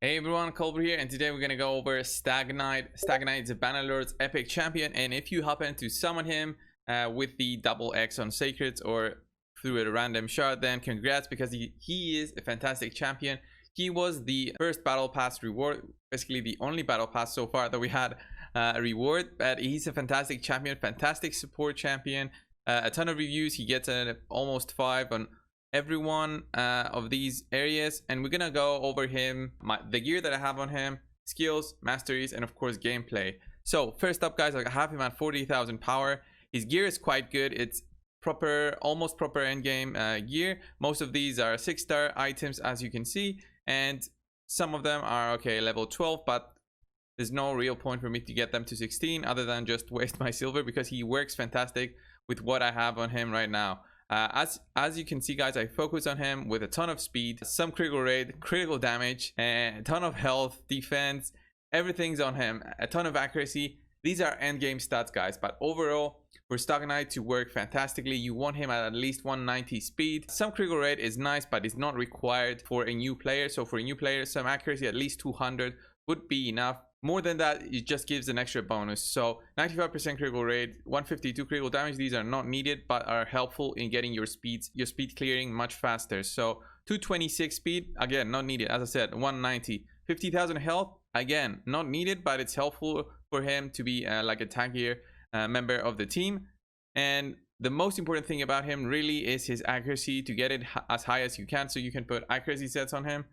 Hey everyone, Colbert here, and today we're gonna go over Stag Knight. Stag Knight is a Bannerlord's epic champion, and if you happen to summon him with the double X on Sacreds or through a random shard, then congrats, because he is a fantastic champion. He was the first battle pass reward, basically the only battle pass so far that we had a reward, but he's a fantastic champion, fantastic support champion. A ton of reviews. He gets almost 5 on every one of these areas, and we're gonna go over him, the gear that I have on him, skills, masteries, and of course gameplay. So first up, guys, I have him at 40,000 power. His gear is quite good. It's proper, almost proper endgame gear. Most of these are 6-star items, as you can see, and some of them are okay level 12, but there's no real point for me to get them to 16 other than just waste my silver, because he works fantastic with what I have on him right now. As you can see, guys, I focus on him with a ton of speed, some critical rate, critical damage, and a ton of health, defense. Everything's on him, a ton of accuracy. These are end game stats, guys, but overall for Stag Knight to work fantastically, you want him at least 190 speed. Some critical rate is nice, but it's not required for a new player. So for a new player, some accuracy at least 200 would be enough. More than that, it just gives an extra bonus. So 95% critical rate, 152 critical damage. These are not needed, but are helpful in getting your speed clearing much faster. So 226 speed, again, not needed. As I said, 190, 50,000 health, again, not needed, but it's helpful for him to be like a tankier member of the team. And the most important thing about him really is his accuracy, to get it as high as you can. So you can put accuracy sets on him.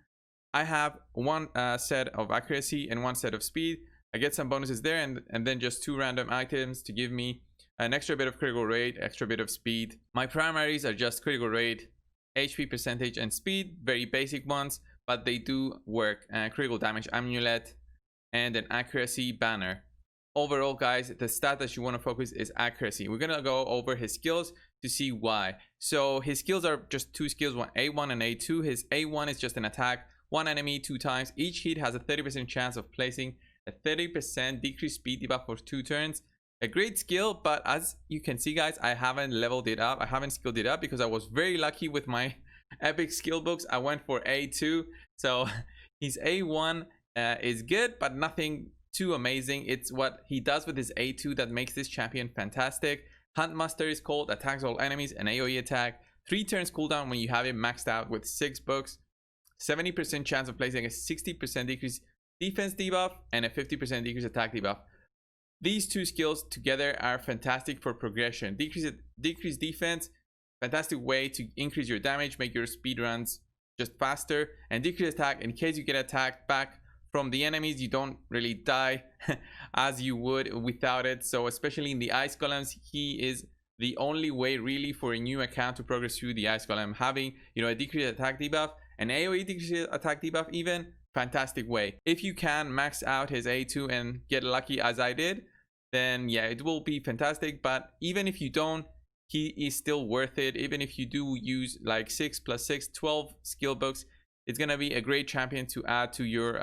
I have one set of accuracy and one set of speed. I get some bonuses there, and then just 2 random items to give me an extra bit of critical rate, extra bit of speed. My primaries are just critical rate, HP percentage, and speed. Very basic ones, but they do work. Critical damage amulet and an accuracy banner. Overall, guys, the stat that you want to focus is accuracy. We're gonna go over his skills to see why. So his skills are just 2 skills, A1 and A2. His A1 is just an attack 1 enemy 2 times. Each hit has a 30% chance of placing a 30% decreased speed debuff for 2 turns. A great skill, but as you can see, guys, I haven't leveled it up. I haven't skilled it up because I was very lucky with my epic skill books. I went for A2. So his A1 is good, but nothing too amazing. It's what he does with his A2 that makes this champion fantastic. Hunt Master is called, attacks all enemies, an AoE attack. 3 turns cooldown when you have it maxed out with 6 books. 70% chance of placing a 60% decrease defense debuff and a 50% decrease attack debuff. These 2 skills together are fantastic for progression. Decrease defense, fantastic way to increase your damage, make your speed runs just faster, and decrease attack in case you get attacked back from the enemies, you don't really die as you would without it. So especially in the ice golems, he is the only way really for a new account to progress through the ice golem. Having, you know, a decreased attack debuff, an AoE decreased attack debuff, even fantastic way. If you can max out his A2 and get lucky as I did, then yeah, it will be fantastic. But even if you don't, he is still worth it. Even if you do use like 6 + 6, 12 skill books, it's gonna be a great champion to add to your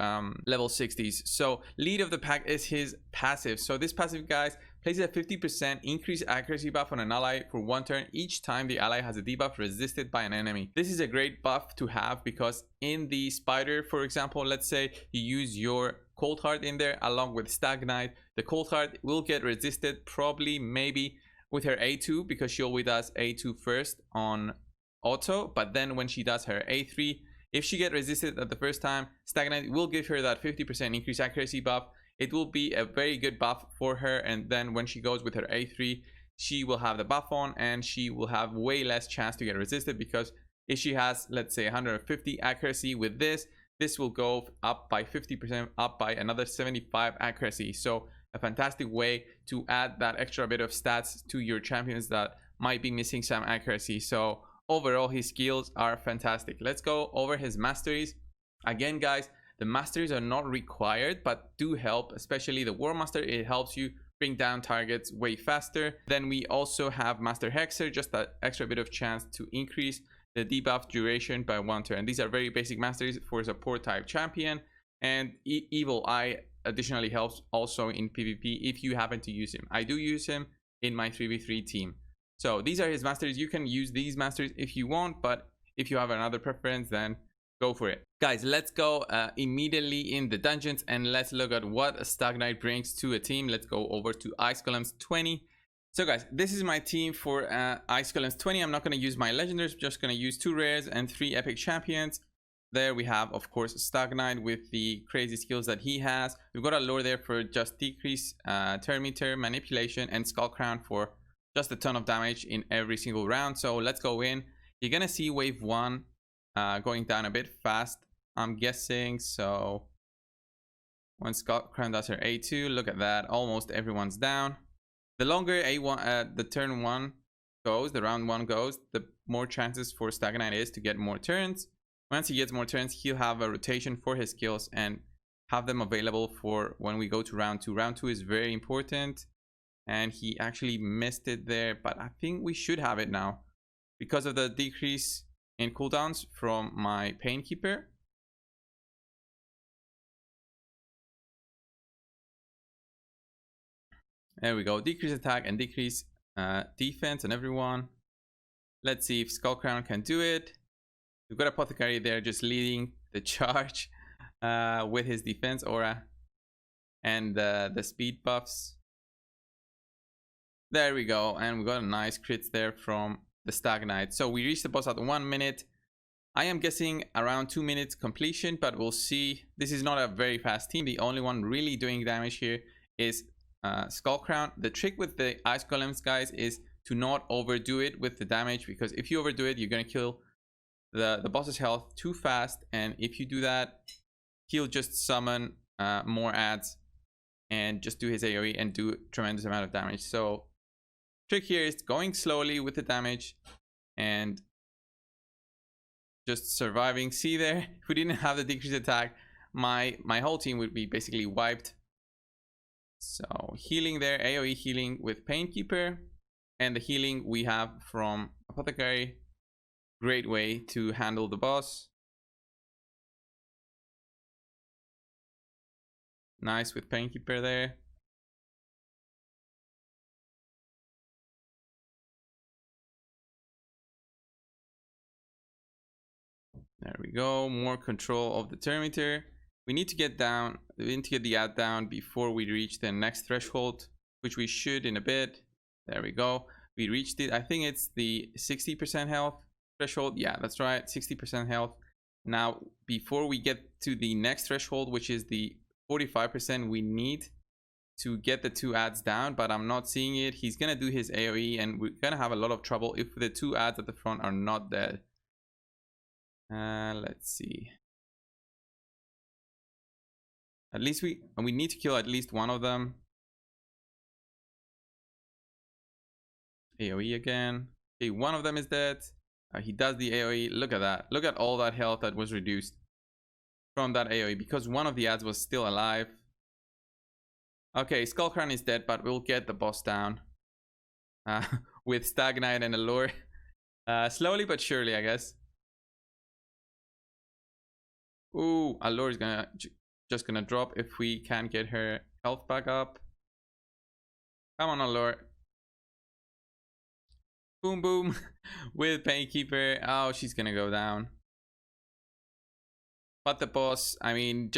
level 60s. So lead of the pack is his passive. So this passive, guys, places a 50% increased accuracy buff on an ally for 1 turn each time the ally has a debuff resisted by an enemy. This is a great buff to have, because in the spider, for example, let's say you use your cold heart in there along with Stag Knight, the cold heart will get resisted probably maybe with her A2, because she always does A2 first on auto, but then when she does her A3, if she gets resisted at the first time, Stag Knight will give her that 50% increased accuracy buff. It will be a very good buff for her, and then when she goes with her A3, she will have the buff on, and she will have way less chance to get resisted, because if she has, let's say, 150 accuracy with this will go up by 50%, up by another 75 accuracy. So a fantastic way to add that extra bit of stats to your champions that might be missing some accuracy. So overall, his skills are fantastic. Let's go over his masteries. Again, guys, the masteries are not required, but do help, especially the War Master. It helps you bring down targets way faster. Then we also have Master Hexer, just that extra bit of chance to increase the debuff duration by 1 turn. These are very basic masteries for support type champion. And Evil Eye additionally helps also in PvP if you happen to use him. I do use him in my 3v3 team. So these are his masteries. You can use these masteries if you want, but if you have another preference, then go for it. Guys, let's go immediately in the dungeons and let's look at what a Stag Knight brings to a team. Let's go over to Ice Golems 20. So guys, this is my team for Ice Golems 20. I'm not going to use my legendaries, I'm just going to use 2 rares and 3 epic champions. There we have, of course, Stag Knight with the crazy skills that he has. We've got a lore there for just decrease, turn meter, manipulation, and Skull Crown for just a ton of damage in every single round. So let's go in. You're gonna see wave 1 going down a bit fast, I'm guessing. So when Skull Crown does her A2, look at that, almost everyone's down. The longer A1, the turn 1 goes, the round 1 goes, the more chances for Stag Knight is to get more turns. Once he gets more turns, he'll have a rotation for his skills and have them available for when we go to round 2. Round 2 is very important, and he actually missed it there, but I think we should have it now because of the decrease in cooldowns from my Painkeeper. There we go, decrease attack and decrease defense on everyone. Let's see if Skull Crown can do it. We've got Apothecary there just leading the charge with his defense aura and the speed buffs. There we go, and we got a nice crits there from the Stag Knight. So we reached the boss at 1 minute. I am guessing around 2 minutes completion, but we'll see. This is not a very fast team. The only one really doing damage here is Skull Crown. The trick with the Ice Golems, guys, is to not overdo it with the damage, because if you overdo it, you're gonna kill the boss's health too fast, and if you do that, he'll just summon more adds and just do his AoE and do a tremendous amount of damage. So trick here is going slowly with the damage and just surviving. See there, if we didn't have the decreased attack, my whole team would be basically wiped. So healing there, AoE healing with Painkeeper, and the healing we have from Apothecary. Great way to handle the boss. Nice with Painkeeper there. There we go. More control of the turn meter. We need to get down. We need to get the ad down before we reach the next threshold, which we should in a bit. There we go. We reached it. I think it's the 60% health threshold. Yeah, that's right, 60% health. Now before we get to the next threshold, which is the 45%, we need to get the 2 ads down, but I'm not seeing it. He's gonna do his AoE and we're gonna have a lot of trouble if the 2 ads at the front are not dead. Let's see, at least we need to kill at least one of them. AoE again. Okay, one of them is dead. He does the AoE. Look at that. Look at all that health that was reduced from that AoE because one of the ads was still alive. Okay, Skull Crown is dead, but we'll get the boss down with Stag Knight and Allure. Slowly but surely, I guess. Ooh, Allure is just gonna drop if we can't get her health back up. Come on, Allure. Boom, boom. With Painkeeper. Oh, she's gonna go down. But the boss, I mean,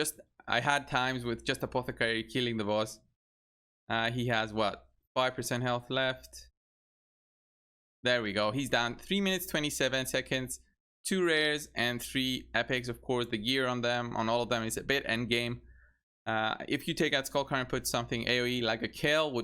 I had times with just Apothecary killing the boss. He has what, 5% health left. There we go. He's down. 3 minutes 27 seconds. 2 rares and 3 epics. Of course, the gear on them, on all of them, is a bit endgame. If you take out Skull Crown and put something AoE like a Kale,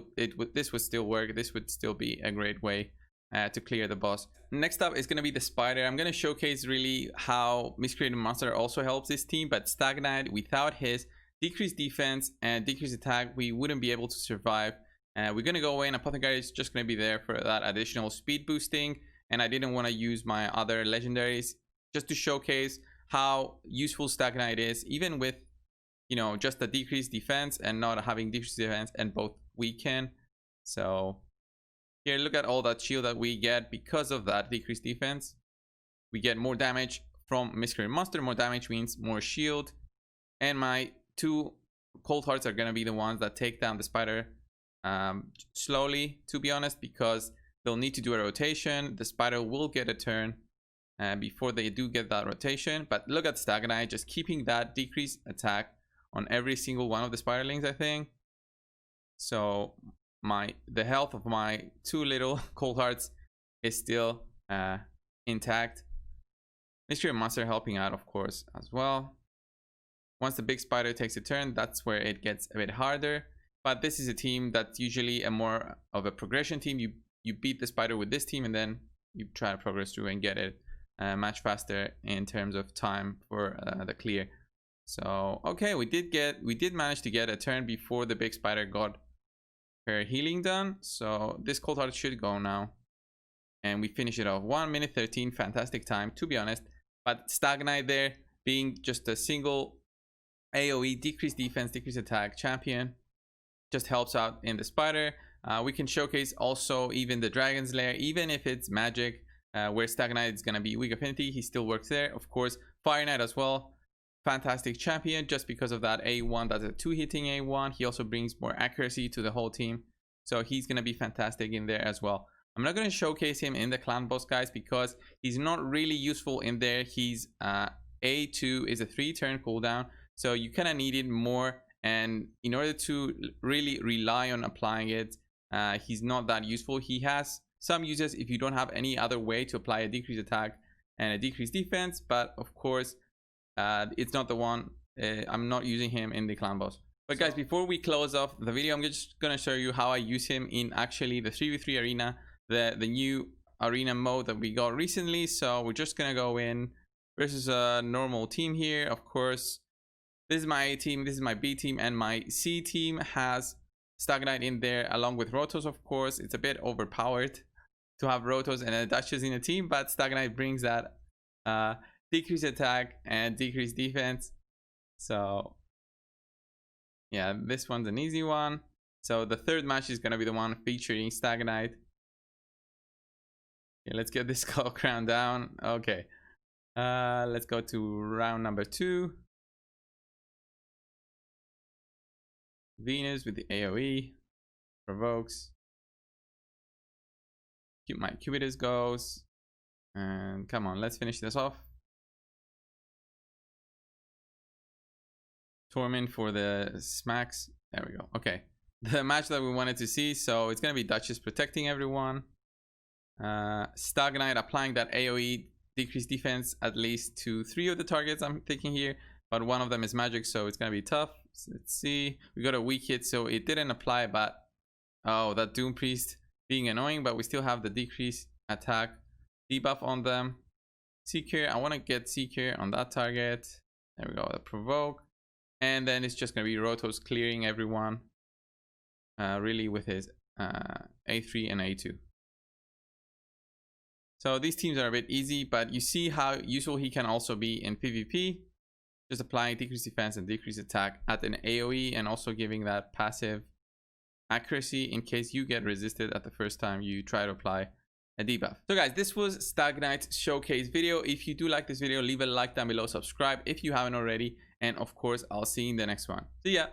this would still work. This would still be a great way to clear the boss. Next up is going to be the Spider. I'm going to showcase really how Miscreated Monster also helps this team, but Stag Knight, without his decreased defense and decreased attack, we wouldn't be able to survive. We're going to go away, and Apothecary is just going to be there for that additional speed boosting, and I didn't want to use my other legendaries just to showcase how useful Stag Knight is, even with, you know, just a decreased defense and not having decreased defense and both weaken. So here, look at all that shield that we get because of that decreased defense. We get more damage from Miscreated Monster. More damage means more shield. And my 2 Cold Hearts are going to be the ones that take down the Spider slowly, to be honest, because they'll need to do a rotation. The Spider will get a turn. before they do get that rotation. But look at Stag Knight just keeping that decreased attack on every single one of the spiderlings, I think. So the health of my 2 little cold hearts is still intact. Mystery Monster helping out, of course, as well. Once the big spider takes a turn, that's where it gets a bit harder. But this is a team that's usually a more of a progression team. You beat the spider with this team, and then you try to progress through and get it much faster in terms of time for the clear. So okay, we did manage to get a turn before the big spider got her healing done. So this cold heart should go now, and we finish it off 1 minute 13. Fantastic time, to be honest. But Stag Knight there being just a single AoE, decreased defense, decreased attack champion, just helps out in the spider. We can showcase also even the Dragon's Lair, even if it's magic, where Stag Knight is going to be weak affinity, he still works there. Of course, Fire Knight as well, fantastic champion just because of that A1. That's a 2-hitting A1. He also brings more accuracy to the whole team, so he's going to be fantastic in there as well. I'm not going to showcase him in the clan boss, guys, because he's not really useful in there. He's A2 is a 3-turn cooldown, so you kind of need it more, and in order to really rely on applying it, he's not that useful. He has some uses if you don't have any other way to apply a decreased attack and a decreased defense, but of course it's not the one. I'm not using him in the clan boss. But guys, before we close off the video, I'm just gonna show you how I use him in actually the 3v3 arena, the new arena mode that we got recently. So we're just gonna go in versus a normal team here. Of course, this is my A team, this is my B team, and my C team has Stag Knight in there along with Rotos. Of course, it's a bit overpowered to have Rotos and Duchess in a team, but Stag Knight brings that decreased attack and decreased defense. So yeah, this one's an easy one. So the third match is gonna be the one featuring Stag Knight. Okay, let's get this skull crown down. Okay, let's go to round number 2. Venus with the AoE provokes. My Cubitus goes, and come on, let's finish this off. Torment for the smacks. There we go. Okay, the match that we wanted to see. So it's gonna be Duchess protecting everyone. Stag Knight applying that AoE, decreased defense at least to 3 of the targets I'm thinking here, but one of them is magic, so it's gonna be tough. So let's see, we got a weak hit, so it didn't apply, but oh, that Doom Priest being annoying, but we still have the decreased attack debuff on them. Seeker, I want to get Seeker on that target. There we go, the provoke, and then it's just gonna be Rotos clearing everyone really with his A3 and A2. So these teams are a bit easy, but you see how useful he can also be in PvP. Just applying decreased defense and decreased attack at an AoE, and also giving that passive accuracy in case you get resisted at the first time you try to apply a debuff. So guys, this was Stag Knight's showcase video. If you do like this video, leave a like down below, subscribe if you haven't already, and of course I'll see you in the next one. See ya.